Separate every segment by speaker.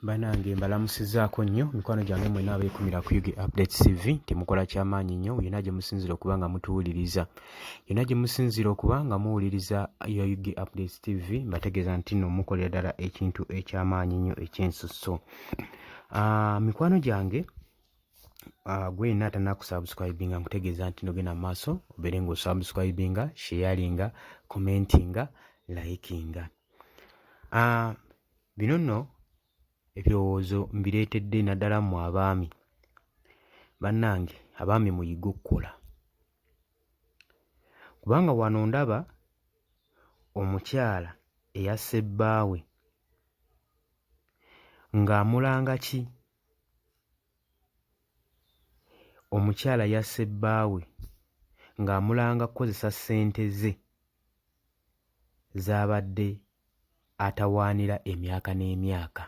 Speaker 1: Banange mbalamusizaako nnyo mikwano gyange mwenna abeekumira ku UG Updates TV temukola kyamaanyi nnyo yonna gye musinzira okuba nga mutuwuliriza yonna gye musinzira okuba nga muwuliriza ya UG Updates TV mbategeeza nti nno mukolera ddala ekintu ekyamaanyi nnyo eky'ensusso. Mikwano gyange gwe yenna atannakusubscribinga nkutegeeza nti no genda mu maaso obeere ng'osubscribinga, sharinga, commentinga, likinga. Bino nno ebirowoozo mbireetedde naddala mmwe abaami. Bannange abaami muyige okukola. Kubanga wano ndaba omukyala eyasse bbaawe ng'amulanga ki? Omukyala yasse bbaawe ng'amulanga kukozesa ssente ze z'abadde atawaanira emyaka n'emyaka.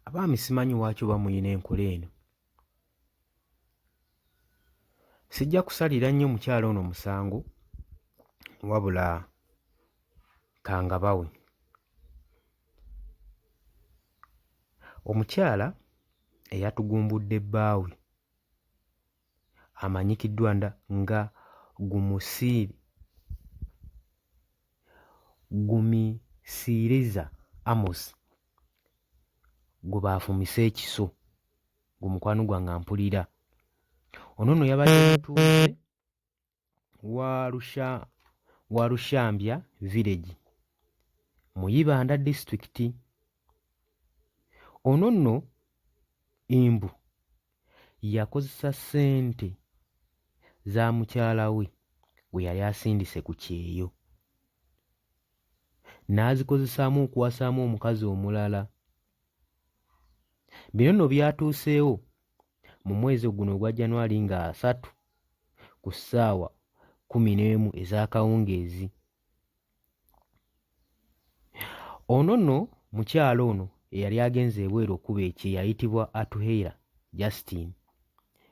Speaker 1: Abaami simanyi lwaki oba muyina enkola eno. Sijja kusalira nnyo mukyala ono musango wabula kangabawe. Omukyala eyatugumbudde bbaawe amanyikiddwa nga Gumisiiriza Amos gwe baafumise ekiso gwe mukwano gwange ampulira. Ono nno yabadde mutuuze wa Lushambya village mu Ibanda district. Ono nno Imbu yakozesa ssente za mukyala we we yali asindise ku kyeyo n'azikozesaamu okuwasaamu omukazi omulala. Bino nno byatuuseewo mu mwezi guno ogwa January nga 3 ku ssaawa 11 ez'akawungeezi. Ono nno mukyala ono eyali agenze ebweru okuba ekye yayitibwa Atuheira Justin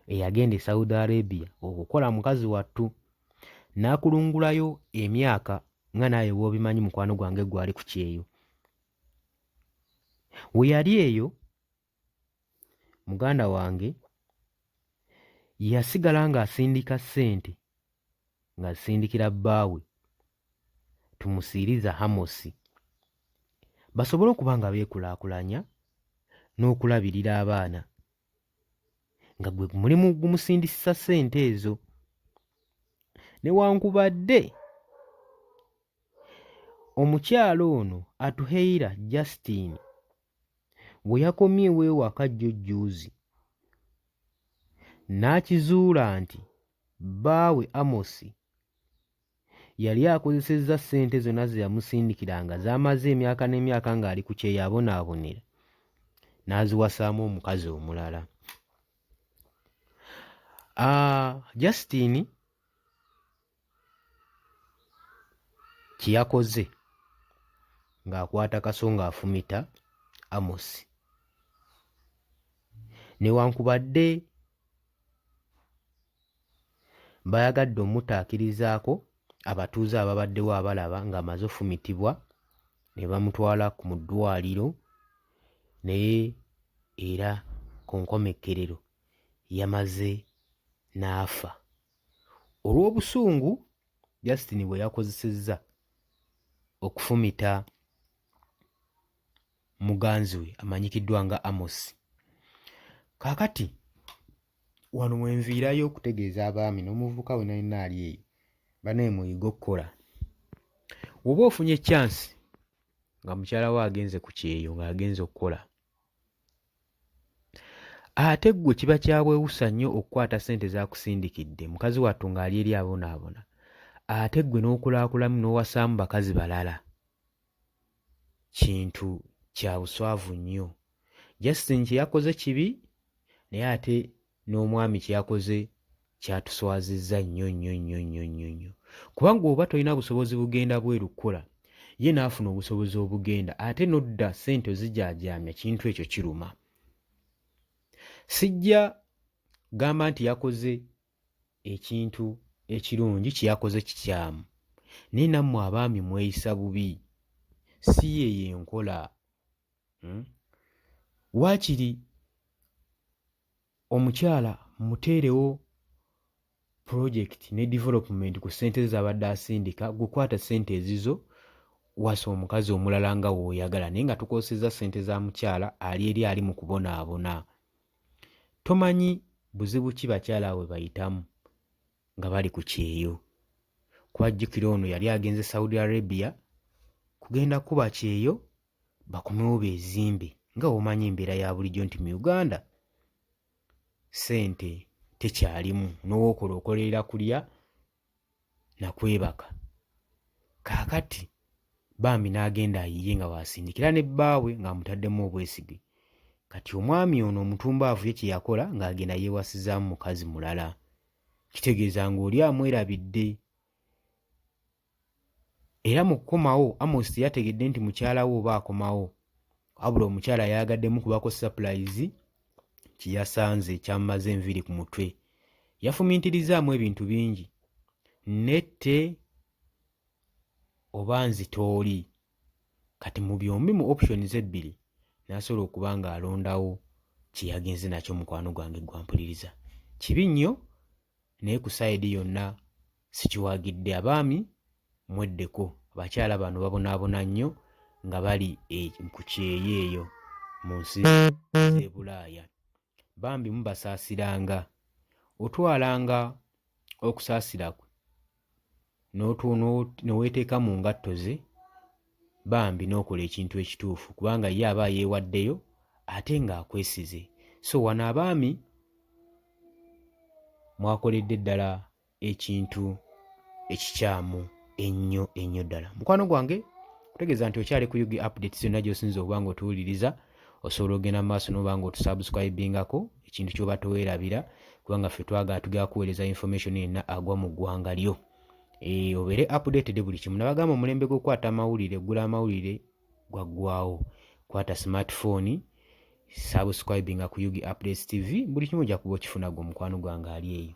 Speaker 1: eyagenda e Saudi Arabia okukola mukazi wattu n'akulungulayo emyaka nga naawe bw'obimanyi mukwano gwange gwali ku kyeyo. We yali eyo muganda wange yasigala ng'asindika ssente ng'asindikira bbaawe Tumusiiriza Amosi basobole okuba nga beekulaakulanya n'okulabirira abaana nga gwe mulimu gumusindisisa ssente ezo. Newankubadde omukyala ono Atuheira Justin bwe yakomyewo ewaka jjojjoozi n'akizuula nti bbaawe Amosi yali akozesezza ssente zonna ze yamusindikiranga z'amaze emyaka n'emyaka ng'ali ku kyeyo abonaabonera n'aziwasaamu omukazi omulala. Justin kye yakoze ng'akwata kaso ng'afumita Amosi newankubadde bayagadde omutaakirizaako abatuuze ababaddewo abalaba ng'amaze ofumitibwa ne bamutwala mu ddwaliro naye era ku nkomekkerero yamaze n'afa olw'obusungu Justin bwe yakozesezza okufumita muganzi we amanyikiddwa nga Amos. Kaakati wano mwe nviirayo okutegeeza abaami n'omuvubuka we yenna ali eyo banaye muyige okukola. Oba ofunye chance nga mukyala we agenze ku kyeyo ng'agenze okukola ate ggwe kiba kyabwewusa nnyo okukwata ssente z'akusindikidde mukazi wattu ng'ali eri abonaabona ate ggwe n'okulaakulamu n'owasaamu bakazi balala. Kintu kya buswavu nnyo. Justin kye yakoze kibi naye ate n'omwami kye yakoze kyatuswazizza nnyo nnyo nnyo nnyo nnyo nnyo. Kubanga oba tolina busobozi bugenda bweru kukola ye n'afuna obusobozi obugenda ate n'odda ssente ozijaajaamya kintu ekyo kiruma. Sijja gamba nti yakoze ekintu ekirungi kye yakoze kikyamu naye nammwe abaami mweyisa bubi si ye yenkola. waakiri omukyala muteerewo project ne development ku ssente z'abadde asindika, gukwata ssente ezizo wasa omukazi omulala nga w'oyagala, naye nga tukosezza ssente za mukyala ali mu kubonaabona. Tomanyi buzibu ki bakyala bwe bayitamu nga bali ku kyeyo. Kwajjukira ono yali agenze Saudi Arabia kugenda kuba kyeyo bakomewo beezimbe. Nga omanyi embeera ya bulijjo nti mu Uganda ssente tekyalimu, n'owookola okolerera kulya na kwebaka. Kaakati bambi n'agenda ayiye nga wasindikira ne bbaawe ng'amutaddemu obwesige. Kati omwami ono omutumbaavu ye kye yakola ng'agenda yeewasizaamu mukazi mulala. Kitegeeza ng'oli amwerabidde. Era mu kukomawo Amos yategedde nti mukyala we oba akomawo, wabula omukyala yayagaddemu kubako surprise kye yasanze kyammaze enviiri ku mutwe. Yafumiintirizaamu ebintu bingi, nette oba nzitooli. Kati mu byombi mu options ebbiri n'asobola okuba ng'alondawo kye yagenze nakyo. Mukwano gwange gwampuliriza kibi nnyo, naye ku sayidi yonna sikiwaagidde. Abaami mweddeko, abakyala bano babonaabona nnyo nga bali ku kyeyo eyo mu nsi z'e Bulaaya. Bambi mubasaasiranga, otwalanga okusaasira kwe n'oweeteeka mu ngatto ze, bambi n'okola ekintu ekituufu, kubanga ye aba yeewaddeyo ate ng'akwesize. So wano abaami mwakoledde ddala ekintu ekikyamu ennyo ennyo ddala. Mukwano gwange kutegeeza nti okyali ku Yugi Updates zonna gy'osinza okuba ng'otuwuliriza. Osobola ogenda mu maaso n'oba ng'otusubscribingako ekintu ky'oba toweerabira, kubanga ffe twagala tugenda kuweereza information yenna agwa mu ggwanga lyo. Obeere updated buli kimu. Nabagamba omulembe gw'okwata amawulire, eggula amawulire gwaggwawo. Kwata smartphone, subscribinga ku Yugi Updates TV, buli kimu ojja kuba okifuna gwe mukwano gwange ali eyo.